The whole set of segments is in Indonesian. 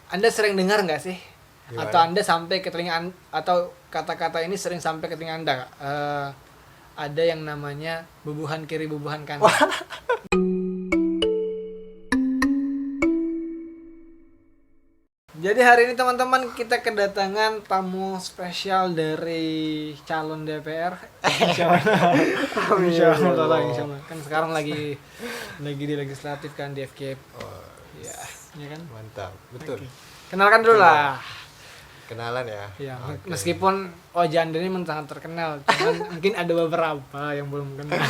Anda sering dengar nggak sih? Gimana? Atau Anda sampai ke telinga atau kata-kata ini sering sampai ke telinga Anda nggak? Ada yang namanya bubuhan kiri, bubuhan kanan. Jadi hari ini teman-teman kita kedatangan tamu spesial dari calon DPR. Insya Allah. Kan sekarang lagi di legislatif kan di FKIP. Oh, Ya kan? mantap, betul. Oke. Kenalkan dulu lah. Kenalan ya. Ya, Oke. meskipun Ojanda ini sangat terkenal, cuman mungkin ada beberapa yang belum kenal.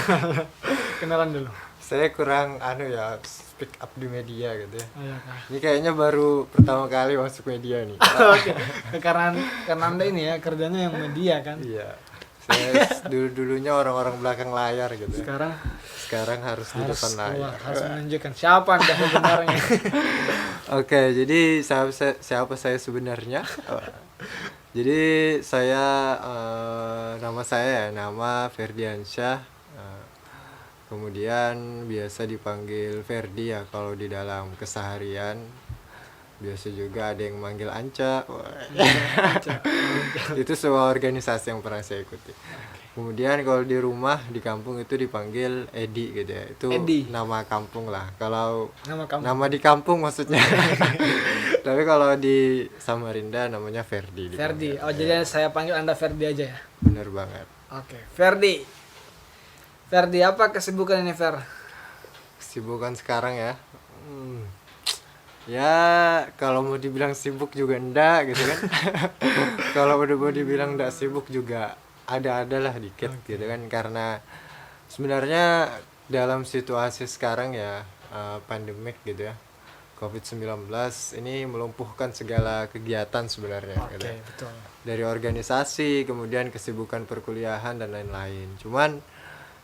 Kenalan dulu. Saya kurang speak up di media gitu ya. Oh, ya, Kak. Ini kayaknya baru pertama kali masuk media nih. Oke. Karena Anda ini ya kerjanya yang media kan. Iya. Saya dulunya orang-orang belakang layar gitu ya. Sekarang harus di depan layar. harus menunjukkan siapa Anda sebenarnya. Oke, jadi siapa saya sebenarnya? Jadi nama Ferdiansyah. Kemudian biasa dipanggil Ferdi ya kalau di dalam keseharian. Biasa juga ada yang manggil Anca. Itu sebuah organisasi yang pernah saya ikuti. Kemudian kalau di rumah di kampung itu dipanggil Edi gitu ya. Itu Edi. nama kampung lah. Kalau Nama kamu. nama di kampung maksudnya. Tapi kalau di Samarinda namanya Ferdi. Ferdi. dipanggil. Oh, jadi saya panggil Anda Ferdi aja ya. Bener banget. Oke, Ferdi. Ferdi, apa kesibukan ini, Fer? Kesibukan sekarang ya. Ya kalau mau dibilang sibuk juga enggak gitu kan. Kalau udah mau dibilang enggak sibuk juga ada lah dikit gitu kan, karena sebenarnya dalam situasi sekarang ya pandemik gitu ya, COVID-19 ini melumpuhkan segala kegiatan sebenarnya gitu. Oke, betul. Dari organisasi, kemudian kesibukan perkuliahan dan lain-lain. Cuman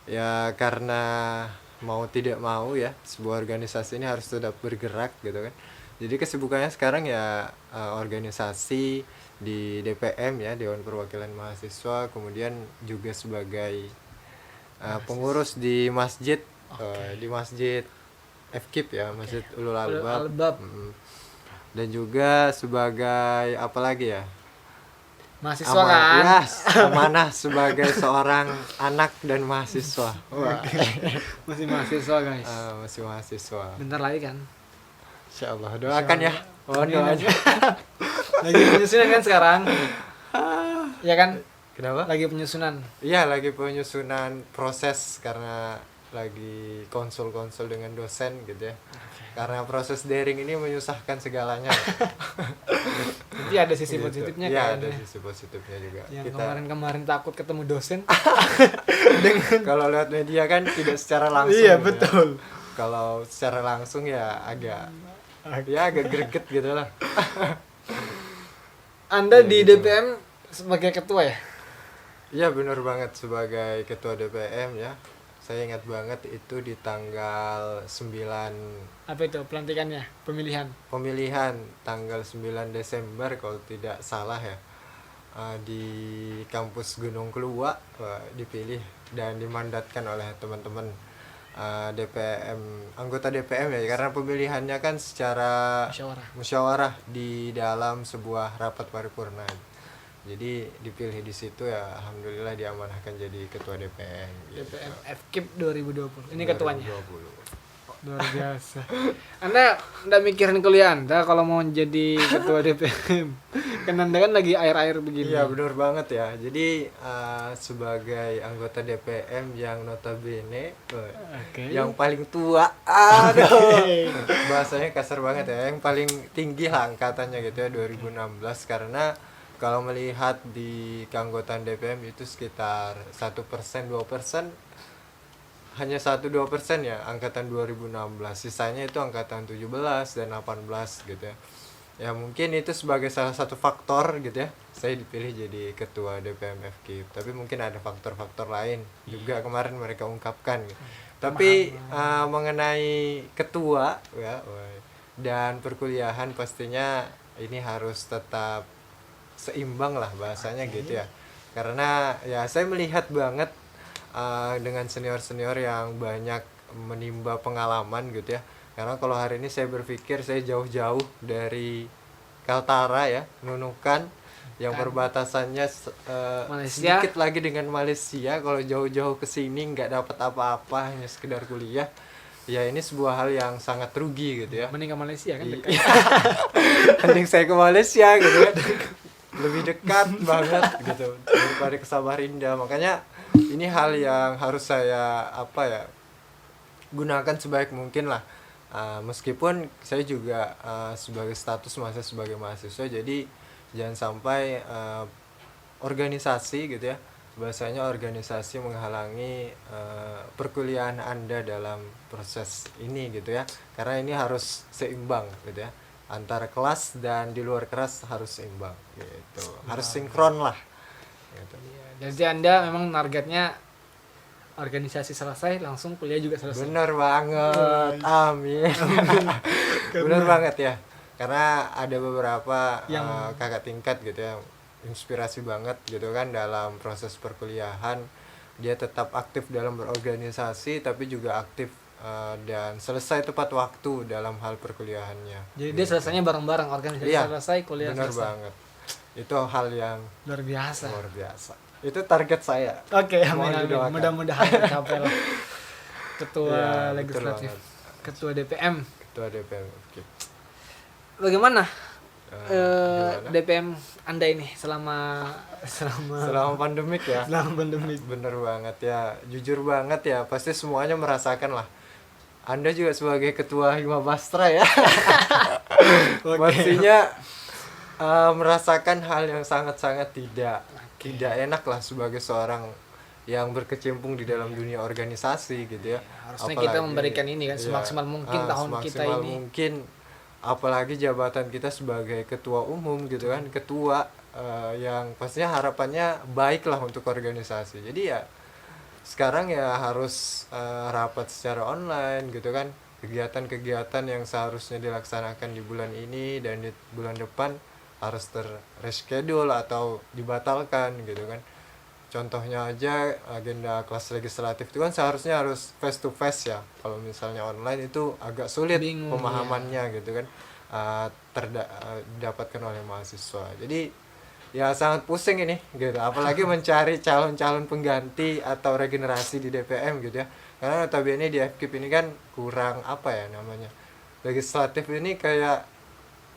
ya karena mau tidak mau ya sebuah organisasi ini harus tetap bergerak gitu kan. Jadi kesibukannya sekarang ya organisasi di DPM ya, Dewan Perwakilan Mahasiswa, kemudian juga sebagai pengurus di masjid, di masjid FKIP ya, Masjid Ulul Albab. Albab. Dan juga sebagai apa lagi ya? Mahasiswa kan? Ya, amanah sebagai seorang anak dan mahasiswa. Wah. Masih mahasiswa, guys. Masih mahasiswa. Bentar lagi kan? Insyaallah doakan ya. Oh, doakan. Lagi penyusunan kan sekarang? Ya kan? Kenapa? Lagi penyusunan. Iya, lagi penyusunan proses karena lagi konsul-konsul dengan dosen gitu ya. Karena proses daring ini menyusahkan segalanya. Jadi ada sisi positifnya Iya, ada kayaknya. sisi positifnya juga. Yang Kita kemarin takut ketemu dosen. kalau lihat media kan tidak secara langsung. Iya, gitu ya. betul. Kalau secara langsung ya agak greget gitu lah. Anda Ya, di gitu. DPM sebagai ketua ya? Iya benar banget, sebagai ketua DPM ya. Saya ingat banget itu di tanggal 9 Apa itu pelantikannya? Pemilihan tanggal 9 Desember kalau tidak salah ya. Di kampus Gunung Keluak dipilih dan dimandatkan oleh teman-teman anggota DPM ya, karena pemilihannya kan secara musyawarah di dalam sebuah rapat paripurna. Jadi dipilih di situ ya, alhamdulillah diamanahkan jadi ketua DPM. DPM FKIP 2020. Ini ketuanya. 2020. Luar biasa. Anda mikirin kuliah Anda kalau mau jadi ketua DPM. Kan Anda kan lagi air-air begini. Iya benar banget ya. Jadi sebagai anggota DPM yang notabene yang paling tua, bahasanya kasar banget ya, yang paling tinggi lah angkatannya gitu ya, 2016, karena kalau melihat di keanggotaan DPM itu sekitar 1%, 2%, hanya 1-2% ya angkatan 2016, sisanya itu angkatan 17 dan 18 gitu ya. Ya mungkin itu sebagai salah satu faktor gitu ya, saya dipilih jadi ketua DPM FKIP. Tapi mungkin ada faktor-faktor lain juga kemarin mereka ungkapkan gitu. Tapi mengenai ketua ya dan perkuliahan, pastinya ini harus tetap seimbang lah bahasanya gitu ya. Karena ya saya melihat banget dengan senior-senior yang banyak menimba pengalaman gitu ya. Karena kalau hari ini saya berpikir saya jauh-jauh dari Kaltara ya, Nunukan yang Kan. perbatasannya Malaysia. sedikit lagi dengan Malaysia. Kalau jauh-jauh ke sini nggak dapat apa-apa, hanya sekedar kuliah. Ya ini sebuah hal yang sangat rugi gitu ya. Mending ke Malaysia kan Iya. dekat. Mending saya ke Malaysia gitu kan. Lebih dekat banget gitu daripada ke Samarinda. Makanya ini hal yang harus saya gunakan sebaik mungkin lah. Meskipun saya juga sebagai status masih sebagai mahasiswa, jadi jangan sampai organisasi gitu ya, bahasanya organisasi menghalangi perkuliahan Anda dalam proses ini gitu ya, karena ini harus seimbang gitu ya, antara kelas dan di luar kelas harus seimbang gitu, harus sinkron lah gitu. Jadi Anda memang targetnya organisasi selesai langsung kuliah juga selesai. Bener banget, amin. Bener banget ya, karena ada beberapa Yang- kakak tingkat gitu ya, inspirasi banget gitu kan dalam proses perkuliahan. Dia tetap aktif dalam berorganisasi tapi juga aktif dan selesai tepat waktu dalam hal perkuliahannya. Jadi dia selesainya bareng-bareng, organisasi Iya, selesai, kuliah bener selesai. banget. Itu hal yang Luar biasa. luar biasa. Itu target saya. Oke, amin, Mohon amin. didoakan. Mudah-mudahan tercapai lah. Ketua Iya, betul legislatif, banget. ketua DPM. Ketua DPM. Oke. Bagaimana Gimana? DPM Anda ini selama Selama pandemik ya. selama pandemi? Bener banget ya, jujur banget ya, pasti semuanya merasakan lah. Anda juga sebagai ketua Hima Bastra ya, pastinya merasakan hal yang sangat-sangat tidak enak lah sebagai seorang yang berkecimpung di dalam dunia organisasi gitu ya. Harusnya kita memberikan ini kan iya, semaksimal mungkin tahun kita semaksimal ini. mungkin, apalagi jabatan kita sebagai ketua umum gitu kan, ketua yang pastinya harapannya baik lah untuk organisasi. Jadi ya sekarang ya harus rapat secara online gitu kan, kegiatan-kegiatan yang seharusnya dilaksanakan di bulan ini dan di bulan depan harus terreschedule atau dibatalkan gitu kan. Contohnya aja agenda kelas legislatif itu kan seharusnya harus face to face ya, kalau misalnya online itu agak sulit Bingung, pemahamannya gitu kan, didapatkan oleh mahasiswa. Jadi ya sangat pusing ini gitu, apalagi mencari calon-calon pengganti atau regenerasi di DPM gitu ya, karena notabene di FKIP ini kan kurang apa ya namanya, legislatif ini kayak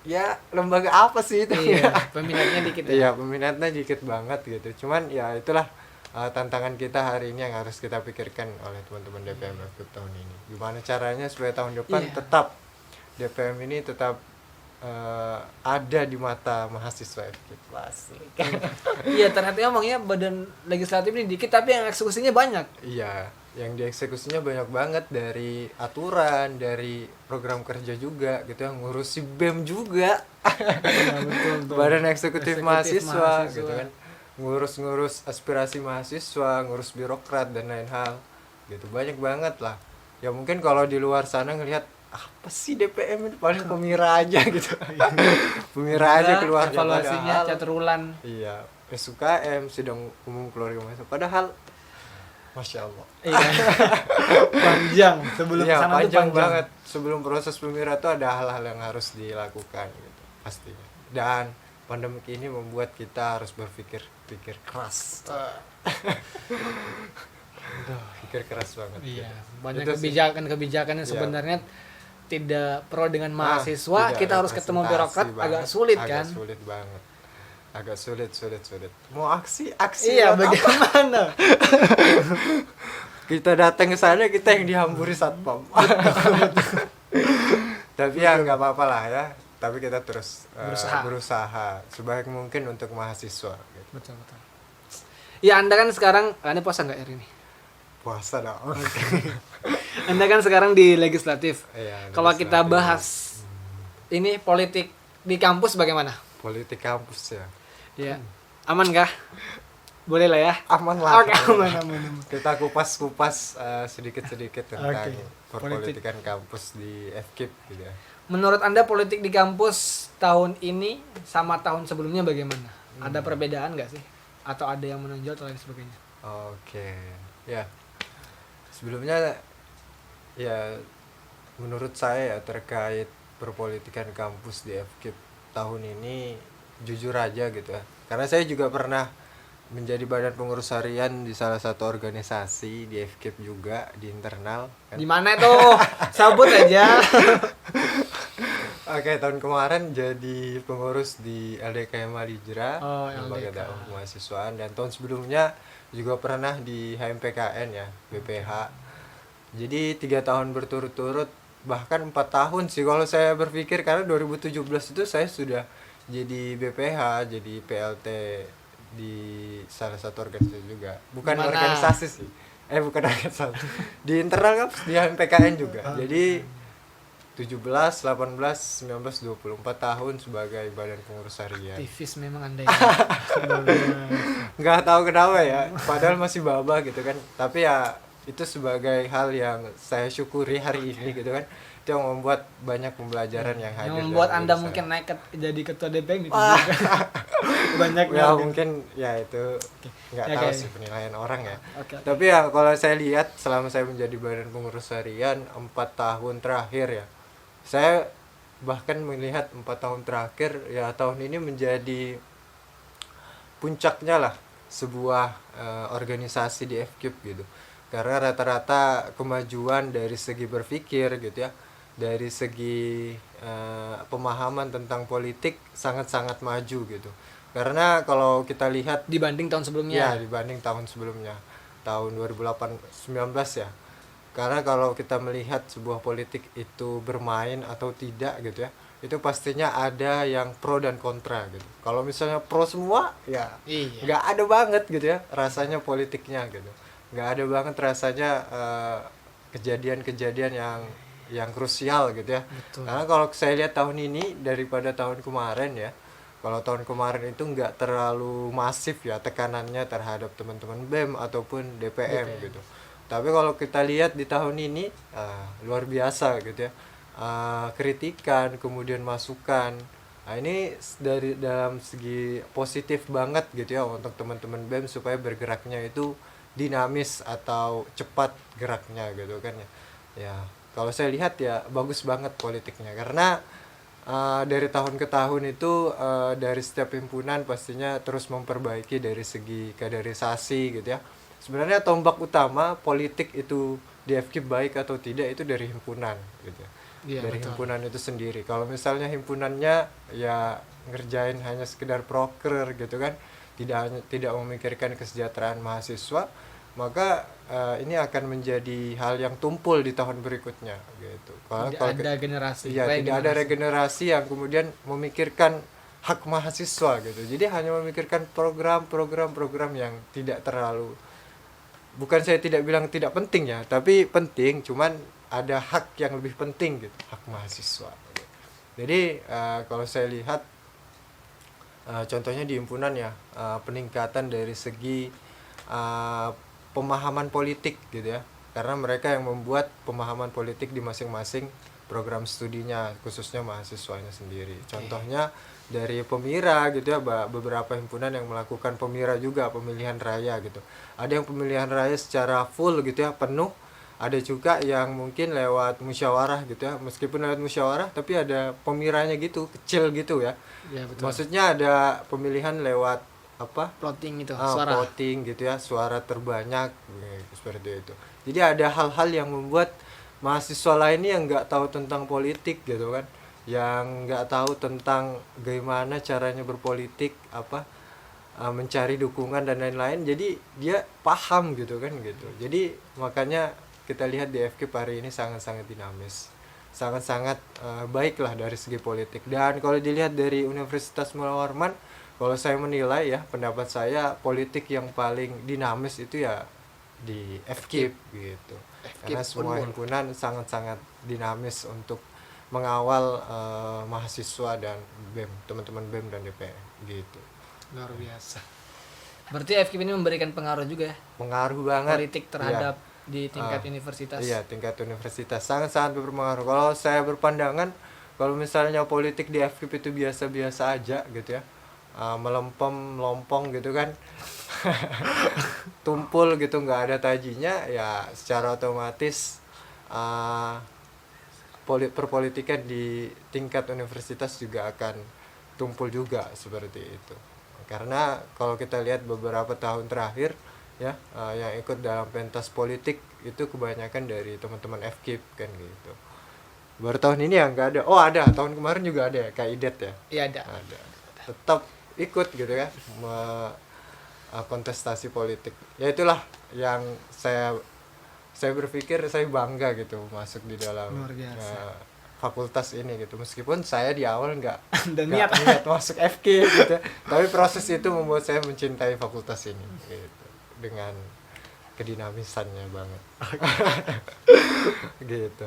ya lembaga apa sih itu. Iya, peminatnya dikit ya. Iya, peminatnya dikit banget gitu, cuman ya itulah tantangan kita hari ini yang harus kita pikirkan oleh teman-teman DPM FKIP tahun ini, gimana caranya supaya tahun depan Iya. tetap DPM ini tetap ada di mata mahasiswa FKIP. Iya, ternyata emangnya badan legislatif ini dikit tapi yang eksekusinya banyak. Iya, yang dieksekusinya banyak banget, dari aturan, dari program kerja juga gitu, yang ngurusi BEM juga. Iya, betul. Badan eksekutif mahasiswa mahasiswa. gitu kan, ngurus-ngurus aspirasi mahasiswa, ngurus birokrat dan lain hal gitu, banyak banget lah. Ya mungkin kalau di luar sana ngelihat apa sih DPM ini, paling pemira aja gitu. Pemira aja keluar, evaluasinya padahal- catrulan. Iya, SUKM, sidang umum keluarga mahasiswa, padahal Masya Allah. Iya. Panjang sebelum Iya, kesana tuh panjang panjang banget. Sebelum proses pemira tuh ada hal-hal yang harus dilakukan gitu, pastinya. Dan pandemi ini membuat kita harus berpikir keras. Pikir keras banget. Iya, gitu. banyak Itu sih. kebijakan-kebijakan yang Iya. sebenarnya tidak pro dengan mahasiswa, tidak kita harus ketemu representasi birokrat, agak banget. sulit kan? Agak sulit banget. Agak sulit. Mau aksi Iya, buat apa? bagaimana? Kita datang ke sana, kita yang dihamburi satpam. Tapi ya nggak apa-apa lah ya. Tapi kita terus berusaha sebaik mungkin untuk mahasiswa. Gitu. Betul. Ya, Anda kan sekarang, Anda puasa nggak hari ini? Puasa dong. Anda kan sekarang di legislatif. Iya, Kalau kita legislatif. bahas ini politik di kampus bagaimana? Politik kampus ya. Ya, aman kah? Boleh lah ya. Aman lah. Oke, aman. Kita kupas sedikit-sedikit tentang Oke, perpolitikan kampus di FKIP gitu ya. Menurut Anda politik di kampus tahun ini sama tahun sebelumnya bagaimana? Ada perbedaan nggak sih? Atau ada yang menonjol atau lain sebagainya? Oke, ya. Sebelumnya ya menurut saya ya terkait perpolitikan kampus di FKIP tahun ini jujur aja gitu ya, karena saya juga pernah menjadi badan pengurus harian di salah satu organisasi di FKIP juga di internal kan. Di mana tuh? Sabut aja. Oke, tahun kemarin jadi pengurus di LDKM Alijra, Oh, Lembaga LDK. Dakwah Kemahasiswaan, dan tahun sebelumnya juga pernah di HMPKN ya, BPH. Jadi 3 tahun berturut-turut, bahkan 4 tahun sih kalau saya berpikir, karena 2017 itu saya sudah jadi BPH, jadi PLT di salah satu organisasi juga. Bukan Di mana? organisasi sih. Bukan organisasi. Di internal kan di HMPKN juga. Jadi 17, 18, 19, 24 tahun sebagai badan pengurus harian. Aktivis memang Anda ini. Luar biasa. Nggak tahu kenapa ya, padahal masih baba gitu kan. Tapi ya itu sebagai hal yang saya syukuri hari ini gitu kan. Itu yang membuat banyak pembelajaran yang hadir. Yang membuat dalam Anda diri mungkin saya. naik jadi ketua DPM itu juga. Banyak Ya mungkin ya itu nggak Ya, tahu oke. sih penilaian orang ya. Oke. Tapi ya kalau saya lihat selama saya menjadi badan pengurus harian 4 tahun terakhir ya, saya bahkan melihat 4 tahun terakhir ya, tahun ini menjadi puncaknya lah sebuah organisasi di FKIP gitu, karena rata-rata kemajuan dari segi berpikir gitu ya, dari segi pemahaman tentang politik sangat-sangat maju gitu. Karena kalau kita lihat Dibanding tahun ya sebelumnya. dibanding tahun sebelumnya, tahun 2019 ya. Karena kalau kita melihat sebuah politik itu bermain atau tidak gitu ya, itu pastinya ada yang pro dan kontra gitu. Kalau misalnya pro semua ya Iya. nggak ada banget gitu ya rasanya politiknya gitu. Nggak ada banget rasanya kejadian-kejadian yang krusial gitu ya. Betul. Karena kalau saya lihat tahun ini daripada tahun kemarin ya, kalau tahun kemarin itu nggak terlalu masif ya tekanannya terhadap teman-teman BEM ataupun DPM gitu. Tapi kalau kita lihat di tahun ini luar biasa gitu ya. Kritikan, kemudian masukan. Nah, ini dari dalam segi positif banget gitu ya untuk teman-teman BEM supaya bergeraknya itu dinamis atau cepat geraknya gitu kan ya. Ya, kalau saya lihat ya bagus banget politiknya, karena dari tahun ke tahun itu dari setiap himpunan pastinya terus memperbaiki dari segi kaderisasi gitu ya. Sebenarnya tombak utama politik itu di FKIP baik atau tidak itu dari himpunan gitu ya. Iya, Dari betul. himpunan itu sendiri. Kalau misalnya himpunannya ya ngerjain hanya sekedar proker gitu kan, tidak memikirkan kesejahteraan mahasiswa, maka ini akan menjadi hal yang tumpul di tahun berikutnya gitu. Tidak ada generasi. Iya, tidak ada regenerasi yang kemudian memikirkan hak mahasiswa gitu. Jadi hanya memikirkan program yang tidak terlalu, bukan saya tidak bilang tidak penting ya, tapi penting, cuman ada hak yang lebih penting gitu, hak mahasiswa. Jadi kalau saya lihat contohnya di himpunan ya, peningkatan dari segi pemahaman politik gitu ya, karena mereka yang membuat pemahaman politik di masing-masing program studinya, khususnya mahasiswanya sendiri. Contohnya dari Pemira gitu ya, beberapa himpunan yang melakukan Pemira juga, pemilihan raya gitu. Ada yang pemilihan raya secara full gitu ya, penuh. Ada juga yang mungkin lewat musyawarah gitu ya, meskipun lewat musyawarah tapi ada pemiranya gitu, kecil gitu ya. Ya, betul. Maksudnya ada pemilihan lewat apa? Plotting itu, suara. Voting gitu ya, suara terbanyak seperti itu. Jadi ada hal-hal yang membuat mahasiswa lainnya yang nggak tahu tentang politik gitu kan, yang nggak tahu tentang bagaimana caranya berpolitik, mencari dukungan dan lain-lain, jadi dia paham gitu kan gitu. Jadi makanya kita lihat di FKIP hari ini sangat-sangat dinamis, sangat-sangat baiklah dari segi politik. Dan kalau dilihat dari Universitas Muhammad Warman, kalau saya menilai ya, pendapat saya politik yang paling dinamis itu ya di FKIP gitu. Karena semua himpunan sangat-sangat dinamis untuk mengawal mahasiswa dan BEM, teman-teman BEM dan DPM gitu. Luar biasa. Berarti FKIP ini memberikan pengaruh juga ya, Pengaruh banget politik terhadap di tingkat universitas. Iya, tingkat universitas sangat-sangat berpengaruh. Kalau saya berpandangan, kalau misalnya politik di FKIP itu biasa-biasa aja gitu ya, melompong gitu kan, tumpul gitu, nggak ada tajinya, ya secara otomatis perpolitikan di tingkat universitas juga akan tumpul juga seperti itu. Karena kalau kita lihat beberapa tahun terakhir ya, yang ikut dalam pentas politik itu kebanyakan dari teman-teman FKIP kan gitu. Baru tahun ini ya nggak ada. Oh ada, tahun kemarin juga ada ya, Kak Idet ya. Iya ada. Tetap ikut gitu kan, kontestasi politik. Ya itulah yang saya berpikir saya bangga gitu masuk di dalam Luar biasa. fakultas ini gitu. Meskipun saya di awal nggak Dan nggak niat masuk FK gitu, tapi proses itu membuat saya mencintai fakultas ini gitu, dengan kedinamisannya banget. Gitu.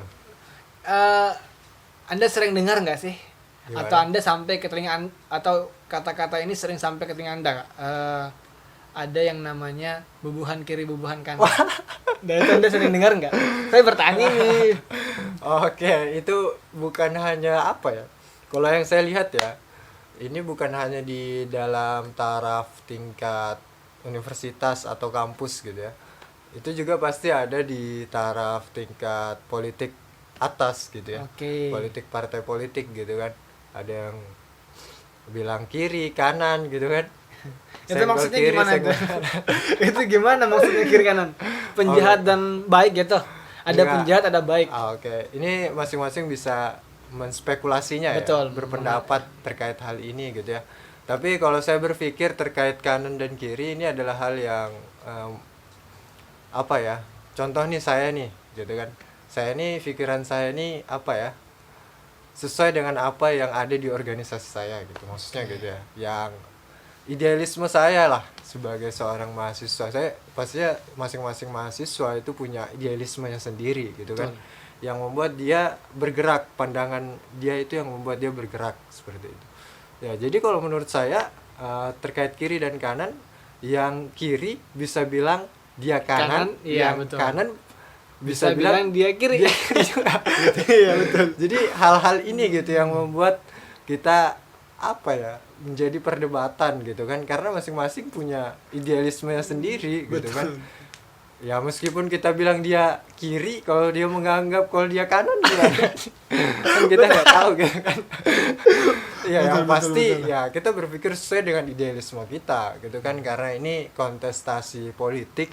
Anda sering dengar nggak sih? Gimana? Atau Anda sampai ke telinga atau kata-kata ini sering sampai ke telinga Anda nggak? Ada yang namanya bubuhan kiri bubuhan kanan. Dan itu Anda sering dengar nggak? Saya bertanya nih. Oke, itu bukan hanya apa ya? Kalau yang saya lihat ya, ini bukan hanya di dalam taraf tingkat universitas atau kampus gitu ya. Itu juga pasti ada di taraf tingkat politik atas gitu ya. Oke. Politik partai politik gitu kan. Ada yang bilang kiri, kanan gitu kan. Itu Senggol maksudnya kiri, gimana senggol itu? Itu gimana maksudnya kiri kanan? Penjahat dan baik gitu. Ada Enggak. penjahat, ada baik. Oke. Ini masing-masing bisa menspekulasinya Betul. ya, berpendapat terkait hal ini gitu ya. Tapi kalau saya berpikir terkait kanan dan kiri ini adalah hal yang apa ya? Contoh nih saya nih, gitu kan. Saya nih pikiran saya nih apa ya? Sesuai dengan apa yang ada di organisasi saya gitu. Maksudnya gitu ya. Yang idealisme saya lah sebagai seorang mahasiswa. Saya pastinya masing-masing mahasiswa itu punya idealismenya sendiri gitu kan. Betul. Yang membuat dia bergerak, pandangan dia itu yang membuat dia bergerak seperti itu. Ya, jadi kalau menurut saya terkait kiri dan kanan, yang kiri bisa bilang dia kanan, iya, yang betul. kanan Bisa bilang dia kiri. dia kiri juga. Iya betul. Jadi hal-hal ini gitu yang membuat kita apa ya, menjadi perdebatan gitu kan, karena masing-masing punya idealismenya sendiri gitu kan. Ya meskipun kita bilang dia kiri, kalau dia menganggap kalau dia kanan gimana? Kan kita nggak tahu gitu kan. Ya yang pasti ya kita berpikir sesuai dengan idealisme kita gitu kan, karena ini kontestasi politik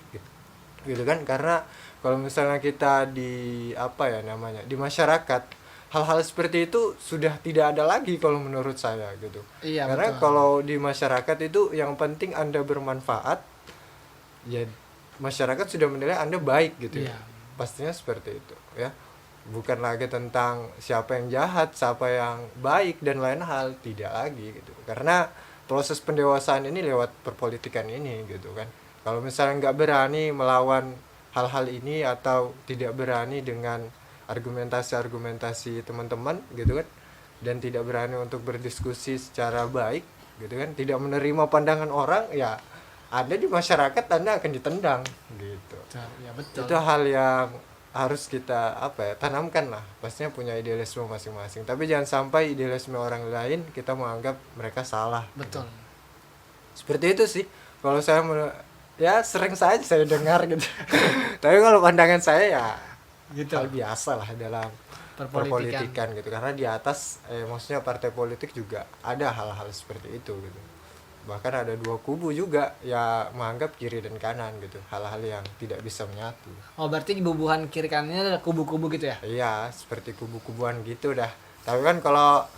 gitu kan. Karena kalau misalnya kita di apa ya namanya, di masyarakat, hal-hal seperti itu sudah tidak ada lagi kalau menurut saya gitu. Iya, Karena betul. kalau di masyarakat itu yang penting Anda bermanfaat, ya masyarakat sudah menilai Anda baik gitu ya. Iya. Pastinya seperti itu ya. Bukan lagi tentang siapa yang jahat, siapa yang baik dan lain hal, tidak lagi gitu. Karena proses pendewasaan ini lewat perpolitikan ini gitu kan. Kalau misalnya nggak berani melawan hal-hal ini atau tidak berani dengan argumentasi teman-teman gitu kan, dan tidak berani untuk berdiskusi secara baik gitu kan, tidak menerima pandangan orang, ya ada di masyarakat Anda akan ditendang gitu. Ya betul. Itu hal yang harus kita apa ya, tanamkan lah. Pastinya punya idealisme masing-masing, tapi jangan sampai idealisme orang lain kita menganggap mereka salah. Betul. Seperti itu sih kalau saya ya sering saja saya dengar gitu. Tapi kalau pandangan saya ya Gitu. hal biasa lah dalam perpolitikan gitu, karena di atas maksudnya partai politik juga ada hal-hal seperti itu gitu. Bahkan ada dua kubu juga ya menganggap kiri dan kanan gitu, hal-hal yang tidak bisa menyatu. Oh berarti bubuhan kiri kanannya adalah kubu-kubu gitu ya? Iya, seperti kubu-kubuan gitu dah. Tapi kan kalau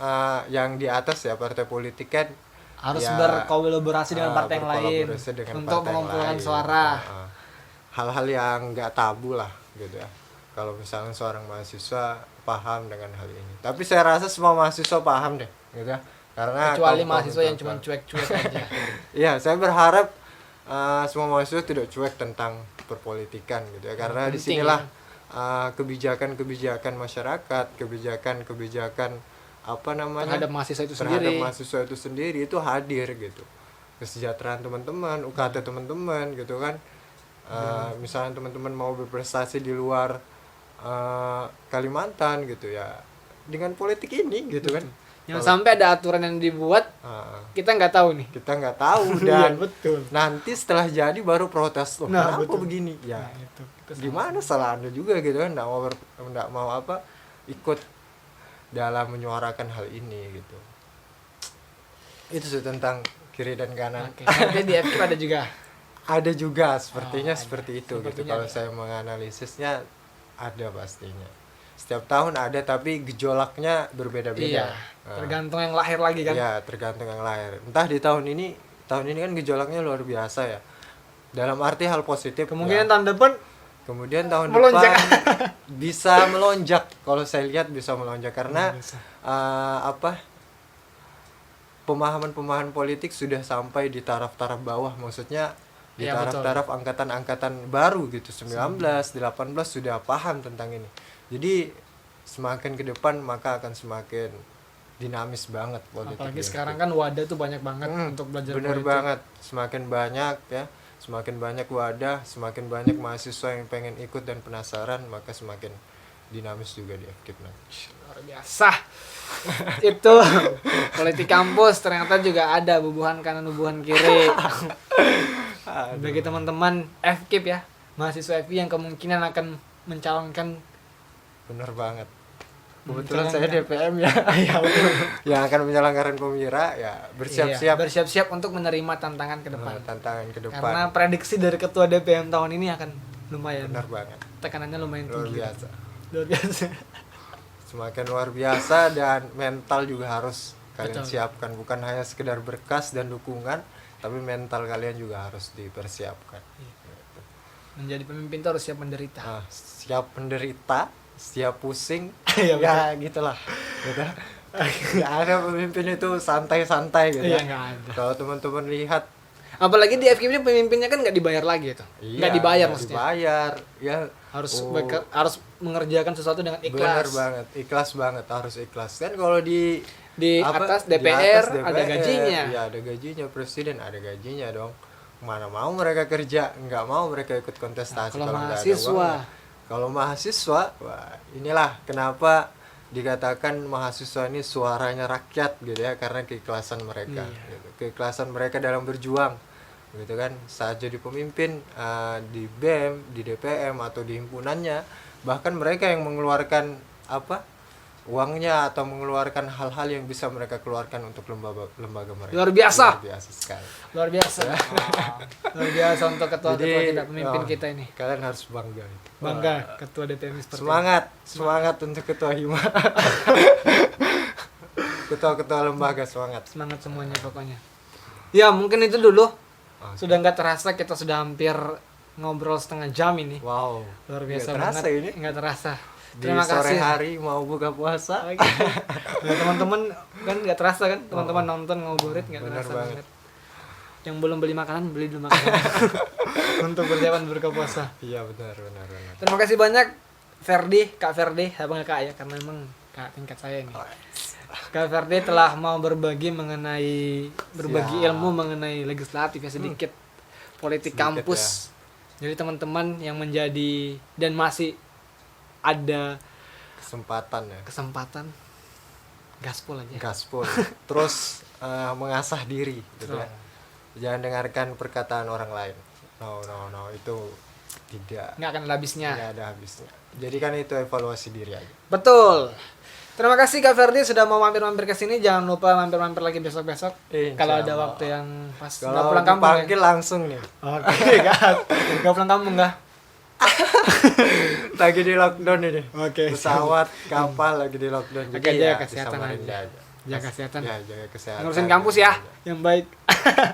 yang di atas ya partai politik kan Harus ya, berkolaborasi dengan partai yang lain berkolaborasi dengan untuk partai yang mengumpulkan lain. suara. Hal-hal yang nggak tabu lah gitu ya. Kalau misalnya seorang mahasiswa paham dengan hal ini. Tapi saya rasa semua mahasiswa paham deh gitu ya. Karena Kecuali kaum-kaum mahasiswa yang cuma tertentu. cuek-cuek aja. Iya, saya berharap semua mahasiswa tidak cuek tentang perpolitikan gitu ya. Karena Penting, disinilah kebijakan-kebijakan masyarakat, kebijakan-kebijakan apa namanya, Terhadap mahasiswa itu terhadap sendiri. mahasiswa itu sendiri itu hadir gitu. Kesejahteraan teman-teman, UKT teman-teman gitu kan. Misalnya teman-teman mau berprestasi di luar Kalimantan gitu ya, dengan politik ini gitu kan. Yang sampai ada aturan yang dibuat kita nggak tahu nih. Kita nggak tahu Iya, dan betul. nanti setelah jadi baru protes loh. Nah, Kenapa betul. begini? Ya, Nah, itu. gimana salah Anda juga gitu kan, nggak mau apa ikut dalam menyuarakan hal ini gitu. Itu sih tentang kiri dan kanan. Oke. Berarti di FKIP ada juga. Ada juga sepertinya ada. seperti itu gitu. Sepertinya Kalau ada. saya menganalisisnya ada pastinya. Setiap tahun ada tapi gejolaknya berbeda-beda. Iya. Nah, Tergantung yang lahir lagi kan. iya, tergantung yang lahir. Entah di tahun ini kan gejolaknya luar biasa ya. Dalam arti hal positif. Kemungkinan ya. tahun depan Kemudian tahun melonjak. depan bisa melonjak. Kalau saya lihat bisa melonjak karena Bisa. Pemahaman politik sudah sampai di taraf-taraf bawah, maksudnya di Iya, taraf-taraf angkatan-angkatan baru gitu, 19, 18 sudah paham tentang ini. Jadi semakin ke depan maka akan semakin dinamis banget politik. Apalagi di sekarang FKIP. kan wadah tuh banyak banget untuk belajar Bener politik. banget, semakin banyak ya, semakin banyak wadah, semakin banyak mahasiswa yang pengen ikut dan penasaran, maka semakin dinamis juga di FKIP nanti. Luar biasa. Itu politik kampus ternyata juga ada bubuhan kanan bubuhan kiri. Bagi teman-teman FKIP ya, mahasiswa FKIP yang kemungkinan akan mencalonkan. Bener banget. Kebetulan saya Mencalonkan. DPM ya. Iya, betul. Yang akan menyelenggarkan pemira ya bersiap-siap. Iya, bersiap-siap untuk menerima tantangan ke depan. Tantangan ke depan. Karena prediksi dari ketua DPM tahun ini akan lumayan. Benar banget. Tekanannya lumayan Luar tinggi. biasa. Luar biasa. Semakin luar biasa dan mental juga harus kalian Betul. siapkan, bukan hanya sekedar berkas dan dukungan, tapi mental kalian juga harus dipersiapkan. Menjadi pemimpin itu harus siap menderita. Nah, siap penderita, siap pusing, Iya, ya gitulah. Gitu. Nggak ada pemimpin itu santai-santai gitu. Iya, nggak ada. Kalau teman-teman lihat, Apalagi di FKIP ini pemimpinnya kan nggak dibayar lagi itu. Nggak dibayar nggak maksudnya. dibayar, ya Harus oh, harus mengerjakan sesuatu dengan bener ikhlas. banget, ikhlas banget, harus ikhlas. Kan kalau di Di apa, atas di DPR, atas ada gajinya. ya ada gajinya, presiden ada gajinya dong. Mana mau mereka kerja, nggak mau mereka ikut kontestasi. Nah, kalau nggak ada mahasiswa. uangnya. Kalau mahasiswa, wah inilah kenapa dikatakan mahasiswa ini suaranya rakyat gitu ya, karena keikhlasan mereka, Iya. gitu. Keikhlasan mereka dalam berjuang, gitu kan. Saat jadi pemimpin di BEM, di DPM atau di himpunannya, bahkan mereka yang mengeluarkan uangnya atau mengeluarkan hal-hal yang bisa mereka keluarkan untuk lembaga mereka. Luar biasa. Luar biasa sekali. Luar biasa. Luar biasa untuk ketua-ketua Jadi, kita, pemimpin kita ini. Kalian harus bangga. Bangga ketua DPM seperti Semangat untuk ketua hima. Ketua-ketua lembaga semangat. ini. Semangat semuanya pokoknya. Ya, mungkin itu dulu. Oke. Sudah nggak terasa kita sudah hampir ngobrol setengah jam ini. Wow. Luar biasa Nggak terasa banget. ini. Nggak terasa. Di Terima sore kasih. hari mau buka puasa. Nah, teman-teman kan nggak terasa kan, teman-teman nonton ngobrolin nggak Bener terasa banget. banget. Yang belum beli makanan beli dulu makanan untuk persiapan berbuka puasa. Iya benar. Terima kasih banyak Kak Ferdi, saya panggil Kak ya karena memang Kak tingkat saya ini. Kak Ferdi telah mau berbagi Siap. ilmu mengenai legislatif ya sedikit politik Sedikit, kampus. Jadi teman-teman yang menjadi dan masih ada Kesempatan ya. kesempatan gaspol aja. Gaspol. Terus mengasah diri gitu ya. Oh. Jangan dengarkan perkataan orang lain. No, itu tidak Nggak akan ada habisnya. ada habisnya. Jadi kan itu evaluasi diri aja. Betul. Terima kasih Kak Ferdi sudah mau mampir-mampir ke sini. Jangan lupa mampir-mampir lagi besok-besok. Insya Kalau ada Allah. waktu yang pas. Nggak Kalau pulang kampung ya. dipanggil langsung nih. Oke, Kak. Nggak pulang kampung nggak? Lagi di lockdown ini. Oke. Pesawat, kapal lagi di lockdown. Jadi Oke, jaga ya kesehatan disamarin aja. aja. Jaga kesehatan. Ya, jaga kesehatan. Ngurusin kampus ya, yang baik. Ya,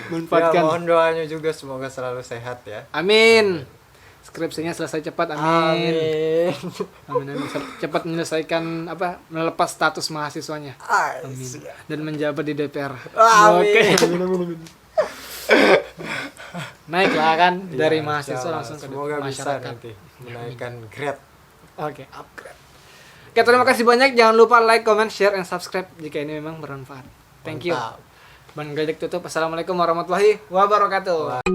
Manfaatkan. mohon doanya juga semoga selalu sehat ya. Amin. Skripsinya selesai cepat, amin. Amin. Amin. Bisa cepat menyelesaikan melepas status mahasiswanya. Amin. Dan menjabat di DPR. Amin. Oke. Naiklah kan dari Ya, mahasiswa insyaallah. langsung ke semoga bisa masyarakat. nanti menaikkan grade. Oke, upgrade. Oke, terima kasih banyak. Jangan lupa like, comment, share, and subscribe jika ini memang bermanfaat. Thank you. Mantap. Ban Gledek tutup. Assalamualaikum warahmatullahi wabarakatuh.